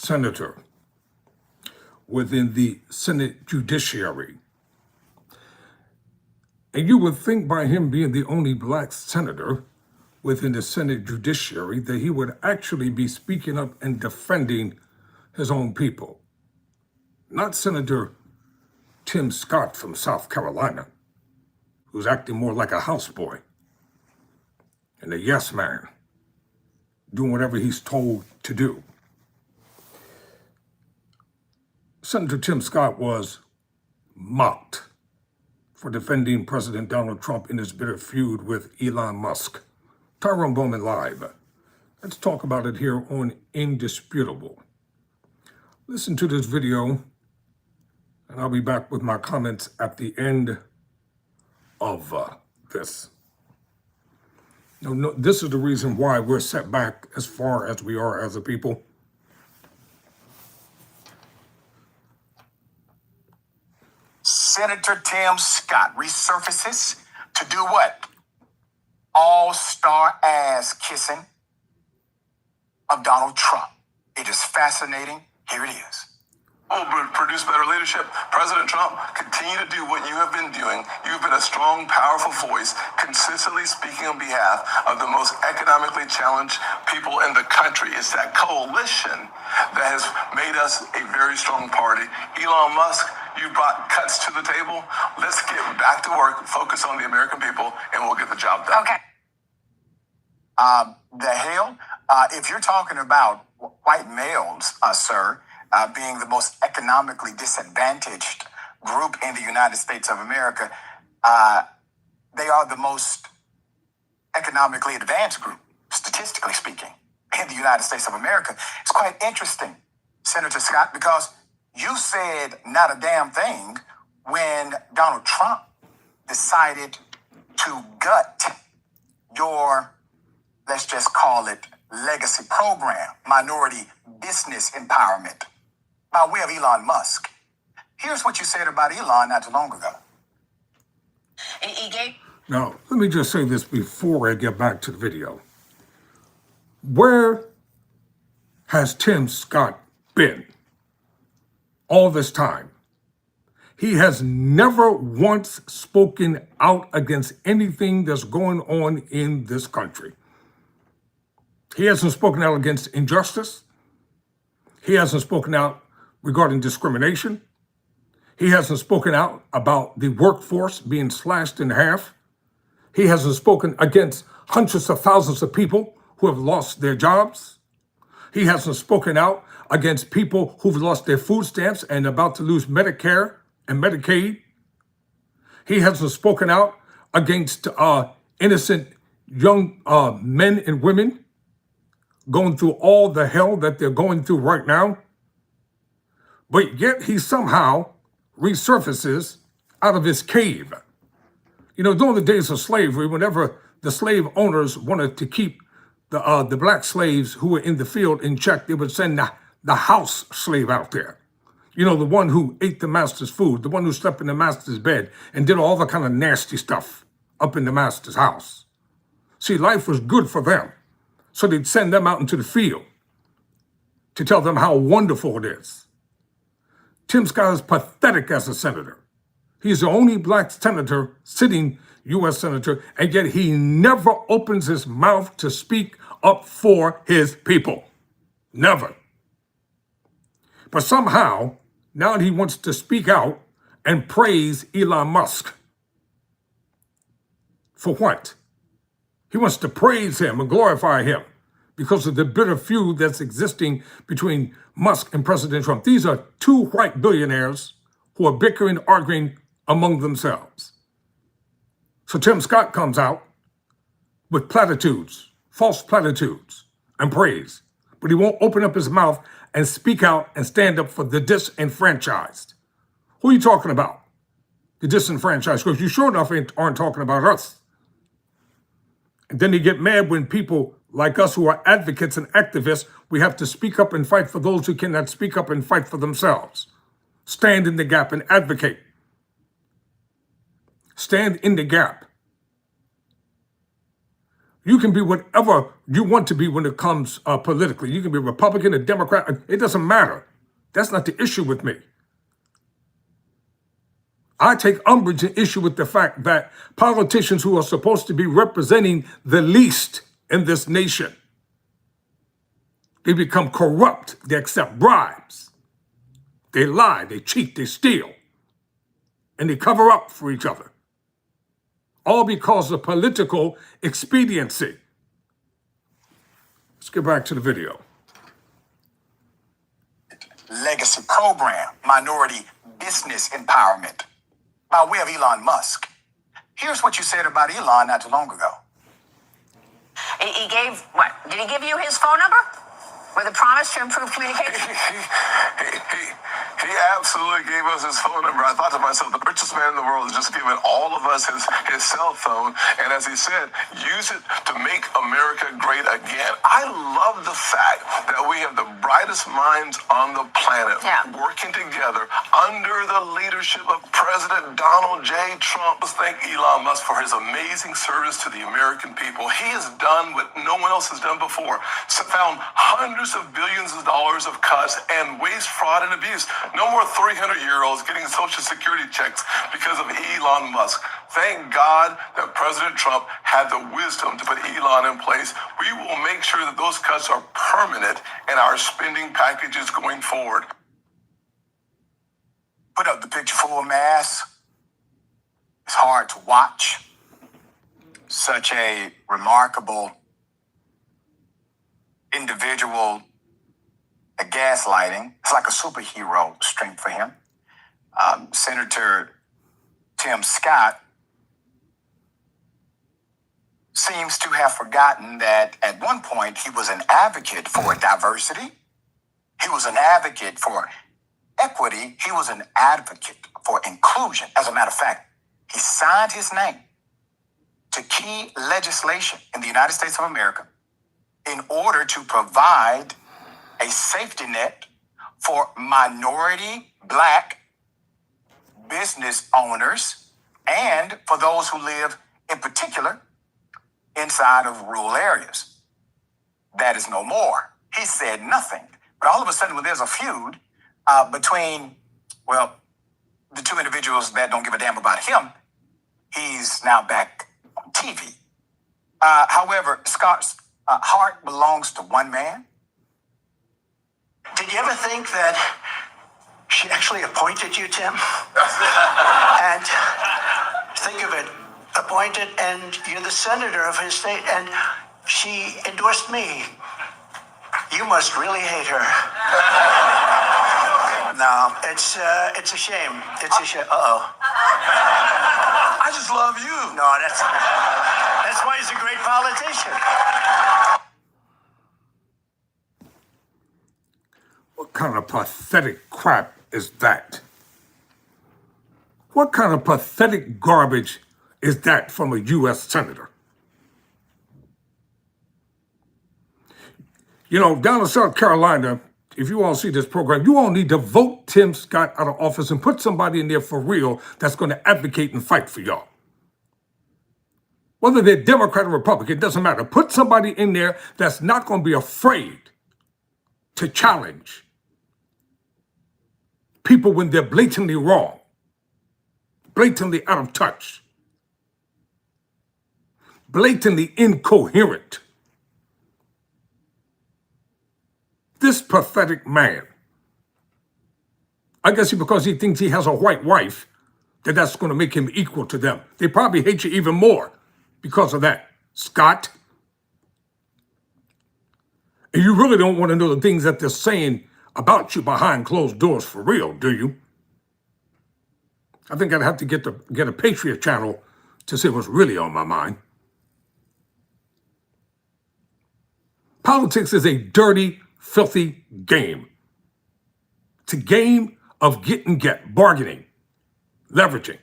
senator within the Senate Judiciary. And you would think by him being the only black senator within the Senate Judiciary that he would actually be speaking up and defending his own people. Not Senator Tim Scott from South Carolina, who's acting more like a houseboy and a yes man, doing whatever he's told to do. Senator Tim Scott was mocked for defending President Donald Trump in his bitter feud with Elon Musk. Tyrone Bowman Live. Let's talk about it here on Indisputable. Listen to this video, and I'll be back with my comments at the end of this. No, this is the reason why we're set back as far as we are as a people. Senator Tim Scott resurfaces to do what? All-star ass kissing of Donald Trump. It is fascinating. Here it is. Will produce better leadership. President Trump, continue to do what you have been doing. You've been a strong, powerful voice, consistently speaking on behalf of the most economically challenged people in the country. It's that coalition that has made us a very strong party. Elon Musk, you brought cuts to the table. Let's get back to work, focus on the American people, and we'll get the job done. Okay. The hell? If you're talking about white males, sir, being the most economically disadvantaged group in the United States of America, they are the most economically advanced group, statistically speaking, in the United States of America. It's quite interesting, Senator Scott, because you said not a damn thing when Donald Trump decided to gut your, let's just call it, legacy program, minority business empowerment, by way of Elon Musk. Here's what you said about Elon not too long ago. Now, let me just say this before I get back to the video. Where has Tim Scott been all this time? He has never once spoken out against anything that's going on in this country. He hasn't spoken out against injustice. He hasn't spoken out regarding discrimination. He hasn't spoken out about the workforce being slashed in half. He hasn't spoken against hundreds of thousands of people who have lost their jobs. He hasn't spoken out against people who've lost their food stamps and about to lose Medicare and Medicaid. He hasn't spoken out against innocent young men and women going through all the hell that they're going through right now. But yet he somehow resurfaces out of his cave. You know, during the days of slavery, whenever the slave owners wanted to keep the black slaves who were in the field in check, they would send the house slave out there. You know, the one who ate the master's food, the one who slept in the master's bed and did all the kind of nasty stuff up in the master's house. See, life was good for them. So they'd send them out into the field to tell them how wonderful it is. Tim Scott is pathetic as a senator. He's the only black senator, sitting U.S. senator, and yet he never opens his mouth to speak up for his people. Never. But somehow, now he wants to speak out and praise Elon Musk. For what? He wants to praise him and glorify him because of the bitter feud that's existing between Musk and President Trump. These are two white billionaires who are bickering, arguing among themselves. So Tim Scott comes out with platitudes, false platitudes, and praise, but he won't open up his mouth and speak out and stand up for the disenfranchised. Who are you talking about? The disenfranchised, because you sure enough aren't talking about us. And then they get mad when people like us who are advocates and activists, we have to speak up and fight for those who cannot speak up and fight for themselves. Stand in the gap and advocate. Stand in the gap. You can be whatever you want to be when it comes politically. You can be Republican or Democrat. It doesn't matter. That's not the issue with me. I take umbrage and issue with the fact that politicians who are supposed to be representing the least in this nation, they become corrupt. They accept bribes. They lie, they cheat, they steal, and they cover up for each other. All because of political expediency. Let's get back to the video. Legacy program, minority business empowerment, by way of Elon Musk. Here's what you said about Elon not too long ago. He gave, what? Did he give you his phone number? With a promise to improve communication? He absolutely gave us his phone number. I thought to myself, the richest man in the world has just given all of us his cell phone. And as he said, use it to make America great again. I love the fact that we have the brightest minds on the planet working together under the leadership of President Donald J. Trump. Let's thank Elon Musk for his amazing service to the American people. He has done what no one else has done before. So found hundreds of billions of dollars of cuts and waste, fraud, and abuse. No more 300-year-olds getting Social Security checks because of Elon Musk. Thank God that President Trump had the wisdom to put Elon in place. We will make sure that those cuts are permanent in our spending packages going forward. Put up the picture full mass. It's hard to watch. Such a remarkable individual, a gaslighting. It's like a superhero strength for him. Senator Tim Scott seems to have forgotten that at one point he was an advocate for diversity. He was an advocate for equity. He was an advocate for inclusion. As a matter of fact, he signed his name to key legislation in the United States of America in order to provide a safety net for minority Black business owners and for those who live in particular inside of rural areas. That is no more. He said nothing. But all of a sudden, when there's a feud between, well, the two individuals that don't give a damn about him, he's now back on TV. However, Scott's heart belongs to one man. Did you ever think that she actually appointed you, Tim? And think of it, appointed, and you're the senator of his state, and she endorsed me. You must really hate her. No, it's a shame. It's a shame. I just love you. No, that's why he's a great politician. What kind of pathetic crap is that? What kind of pathetic garbage is that from a U.S. senator? You know, down in South Carolina, if you all see this program, you all need to vote Tim Scott out of office and put somebody in there for real that's going to advocate and fight for y'all. Whether they're Democrat or Republican, it doesn't matter. Put somebody in there that's not going to be afraid to challenge people when they're blatantly wrong, blatantly out of touch, blatantly incoherent. This pathetic man, I guess because he thinks he has a white wife, that's going to make him equal to them. They probably hate you even more because of that, Scott. And you really don't want to know the things that they're saying about you behind closed doors for real, do you? I think I'd have to get a Patriot channel to see what's really on my mind. Politics is a dirty, filthy game. It's a game of get and get, bargaining, leveraging.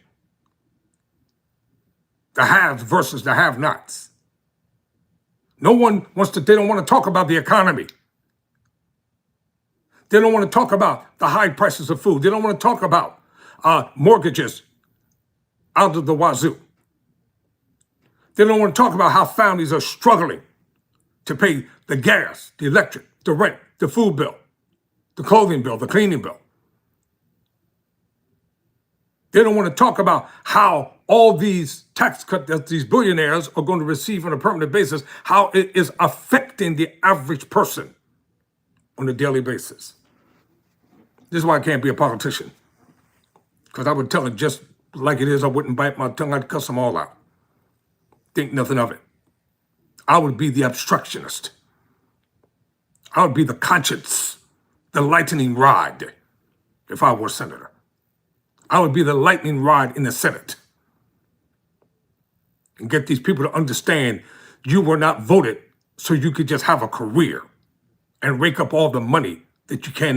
The haves versus the have-nots. They don't want to talk about the economy. They don't want to talk about the high prices of food. They don't want to talk about mortgages out of the wazoo. They don't want to talk about how families are struggling to pay the gas, the electric, the rent, the food bill, the clothing bill, the cleaning bill. They don't want to talk about how all these tax cuts that these billionaires are going to receive on a permanent basis, how it is affecting the average person on a daily basis. This is why I can't be a politician. Because I would tell it just like it is. I wouldn't bite my tongue. I'd cuss them all out. Think nothing of it. I would be the obstructionist. I would be the conscience, the lightning rod, if I were senator. I would be the lightning rod in the Senate. And get these people to understand you were not voted so you could just have a career and rake up all the money that you can.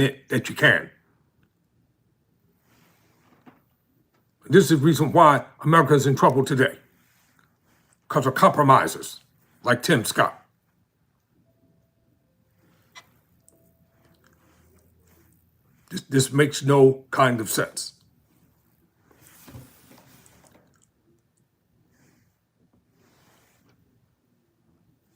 This is the reason why America is in trouble today. Because of compromisers like Tim Scott. This makes no kind of sense.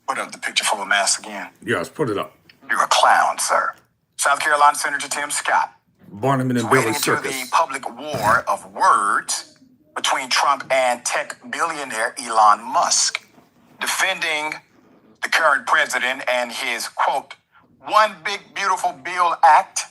Put up the picture full of masks again. Yes, put it up. You're a clown, sir. South Carolina Senator Tim Scott. Barnum and Wading Bailey into Circus. the public war of words between Trump and tech billionaire Elon Musk, defending the current president and his, quote, one big beautiful bill act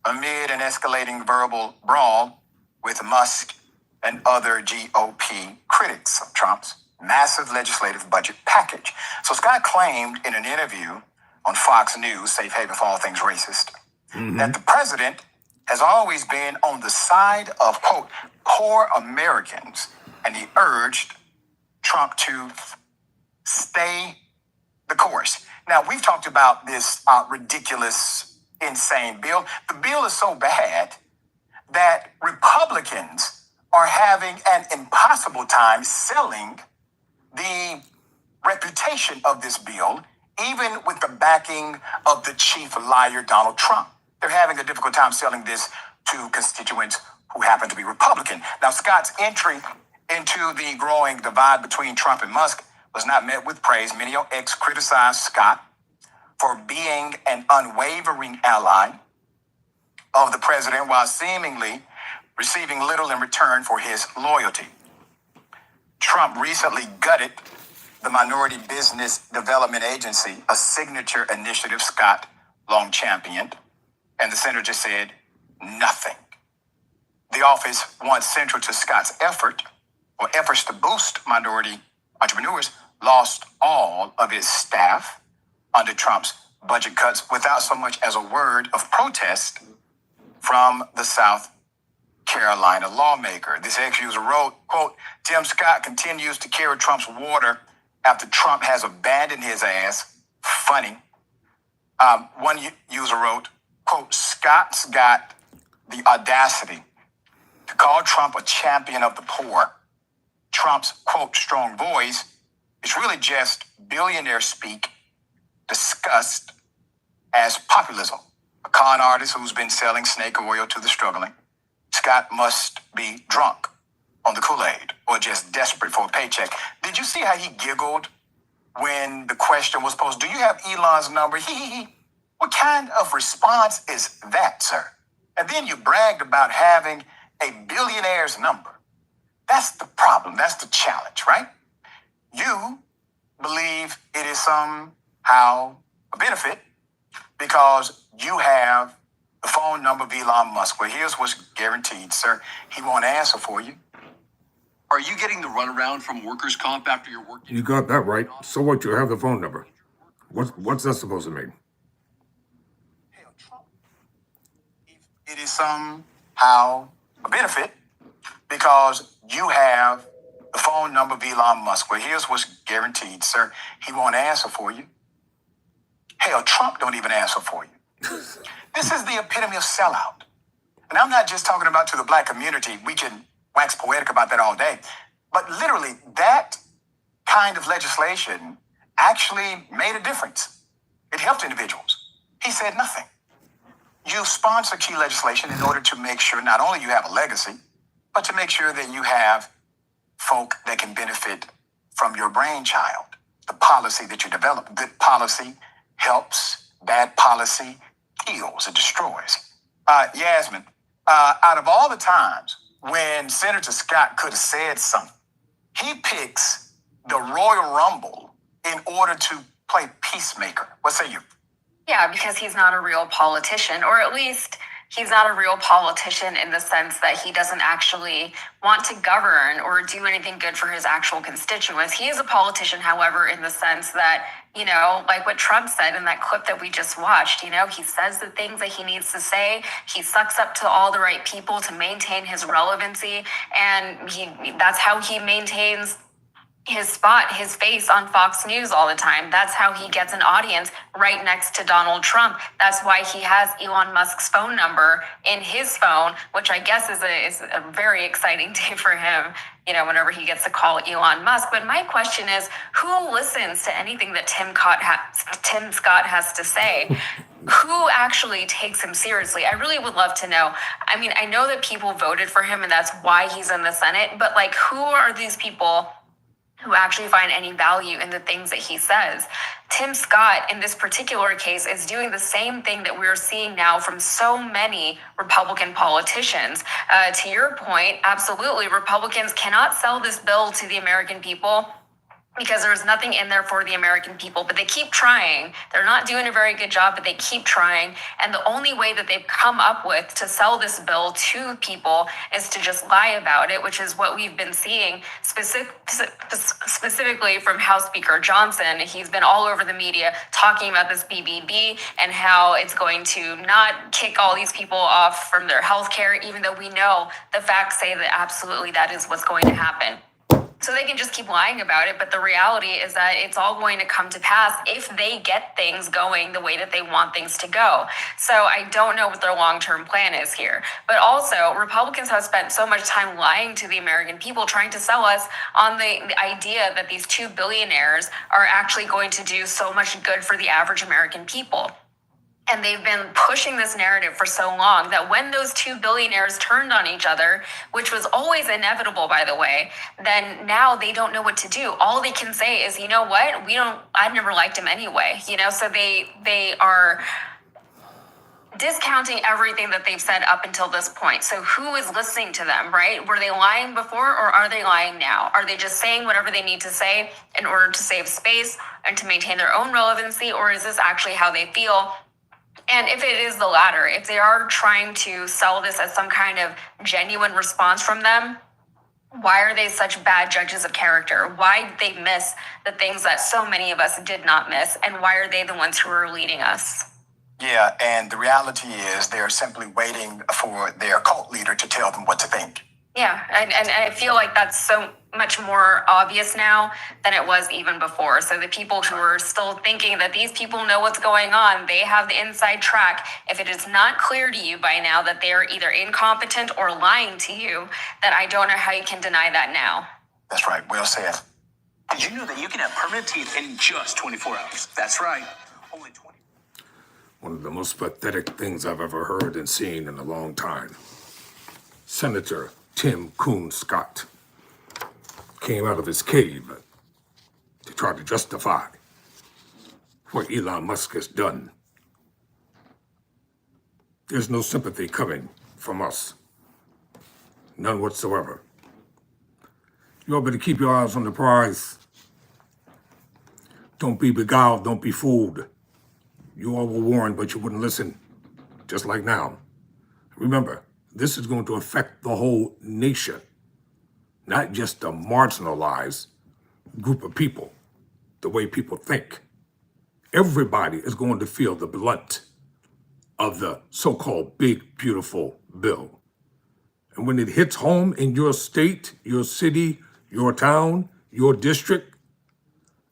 amid an escalating verbal brawl with Musk and other GOP critics of Trump's massive legislative budget package. So Scott claimed in an interview on Fox News, safe haven for all things racist, that the president has always been on the side of, quote, poor Americans, and he urged Trump to stay the course. Now, we've talked about this ridiculous, insane bill. The bill is so bad that Republicans are having an impossible time selling the reputation of this bill, even with the backing of the chief liar, Donald Trump. They're having a difficult time selling this to constituents who happen to be Republican. Now, Scott's entry into the growing divide between Trump and Musk was not met with praise. Many on X criticized Scott for being an unwavering ally of the president while seemingly receiving little in return for his loyalty. Trump recently gutted the Minority Business Development Agency, a signature initiative Scott long championed, and the senator just said nothing. The office, once central to Scott's efforts to boost minority entrepreneurs, lost all of its staff under Trump's budget cuts without so much as a word of protest from the South Carolina lawmaker. This ex-user wrote, quote, Tim Scott continues to carry Trump's water after Trump has abandoned his ass. Funny. One user wrote, quote, Scott's got the audacity to call Trump a champion of the poor. Trump's, quote, strong voice is really just billionaire speak discussed as populism. A con artist who's been selling snake oil to the struggling. Scott must be drunk on the Kool-Aid or just desperate for a paycheck. Did you see how he giggled when the question was posed? Do you have Elon's number? What kind of response is that, sir? And then you bragged about having a billionaire's number. That's the problem. That's the challenge, right? You believe it is somehow a benefit because you have the phone number of Elon Musk. Well, here's what's guaranteed, sir. He won't answer for you. Are you getting the runaround from workers' comp after your work? You got that right. So what? You have the phone number. What's that supposed to mean? Hell, Trump. It is somehow a benefit because you have the phone number of Elon Musk. Well, here's what's guaranteed, sir. He won't answer for you. Hell, Trump don't even answer for you. This is the epitome of sellout. And I'm not just talking about to the black community. We can wax poetic about that all day. But literally, that kind of legislation actually made a difference. It helped individuals. He said nothing. You sponsor key legislation in order to make sure not only you have a legacy, but to make sure that you have folk that can benefit from your brainchild, the policy that you develop. Good policy helps, bad policy kills, it destroys. Yasmin, out of all the times when Senator Scott could have said something, he picks the Royal Rumble in order to play peacemaker. What say you? Yeah, because he's not a real politician, or at least he's not a real politician in the sense that he doesn't actually want to govern or do anything good for his actual constituents. He is a politician, however, in the sense that, you know, like what Trump said in that clip that we just watched, you know, he says the things that he needs to say. He sucks up to all the right people to maintain his relevancy. And that's how he maintains his spot, his face on Fox News all the time. That's how he gets an audience right next to Donald Trump. That's why he has Elon Musk's phone number in his phone, which I guess is a very exciting day for him, you know, whenever he gets to call Elon Musk. But my question is, who listens to anything that Tim Scott has to say? Who actually takes him seriously? I really would love to know. I mean, I know that people voted for him and that's why he's in the Senate, but like, who are these people who actually find any value in the things that he says? Tim Scott, in this particular case, is doing the same thing that we're seeing now from so many Republican politicians. To your point, absolutely, Republicans cannot sell this bill to the American people because there's nothing in there for the American people, but they keep trying. They're not doing a very good job, but they keep trying. And the only way that they've come up with to sell this bill to people is to just lie about it, which is what we've been seeing specifically from House Speaker Johnson. He's been all over the media talking about this BBB and how it's going to not kick all these people off from their health care, even though we know the facts say that absolutely that is what's going to happen. So they can just keep lying about it, but the reality is that it's all going to come to pass if they get things going the way that they want things to go. So I don't know what their long-term plan is here. But also, Republicans have spent so much time lying to the American people, trying to sell us on the idea that these two billionaires are actually going to do so much good for the average American people. And they've been pushing this narrative for so long that when those two billionaires turned on each other, which was always inevitable, by the way, then now they don't know what to do. All they can say is, you know what, I never liked him anyway, you know, so they are discounting everything that they've said up until this point. So who is listening to them, right? Were they lying before or are they lying now? Are they just saying whatever they need to say in order to save space and to maintain their own relevancy, or is this actually how they feel? And if it is the latter, if they are trying to sell this as some kind of genuine response from them, why are they such bad judges of character? Why did they miss the things that so many of us did not miss? And why are they the ones who are leading us? Yeah, and the reality is they're simply waiting for their cult leader to tell them what to think. Yeah, and I feel like that's so much more obvious now than it was even before. So the people who are still thinking that these people know what's going on, they have the inside track. If it is not clear to you by now that they are either incompetent or lying to you, then I don't know how you can deny that now. That's right, well said. Did you know that you can have permanent teeth in just 24 hours? That's right, only 20. One of the most pathetic things I've ever heard and seen in a long time. Senator Tim Coon Scott came out of his cave to try to justify what Elon Musk has done. There's no sympathy coming from us. None whatsoever. You all better keep your eyes on the prize. Don't be beguiled, don't be fooled. You all were warned, but you wouldn't listen, just like now. Remember, this is going to affect the whole nation, not just a marginalized group of people, the way people think. Everybody is going to feel the blunt of the so-called big, beautiful bill. And when it hits home in your state, your city, your town, your district,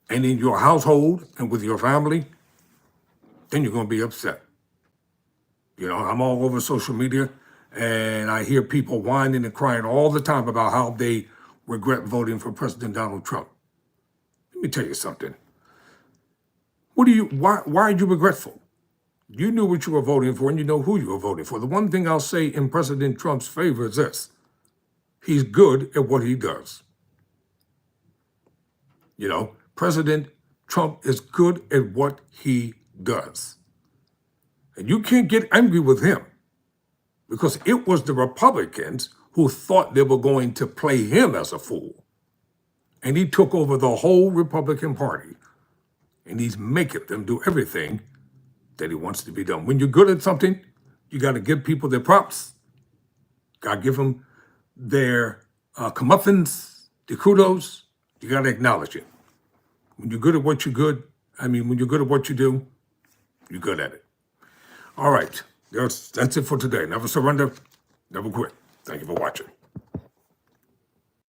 and in your household and with your family, then you're going to be upset. You know, I'm all over social media, and I hear people whining and crying all the time about how they regret voting for President Donald Trump. Let me tell you something. Why are you regretful? You knew what you were voting for and you know who you were voting for. The one thing I'll say in President Trump's favor is this. He's good at what he does. You know, President Trump is good at what he does. And you can't get angry with him because it was the Republicans who thought they were going to play him as a fool. And he took over the whole Republican Party. And he's making them do everything that he wants to be done. When you're good at something, you got to give people their props. Got to give them their comeuppance, their kudos. You got to acknowledge it. When you're good at what you're good, when you're good at what you do, you're good at it. All right, that's it for today. Never surrender, never quit. Thank you for watching.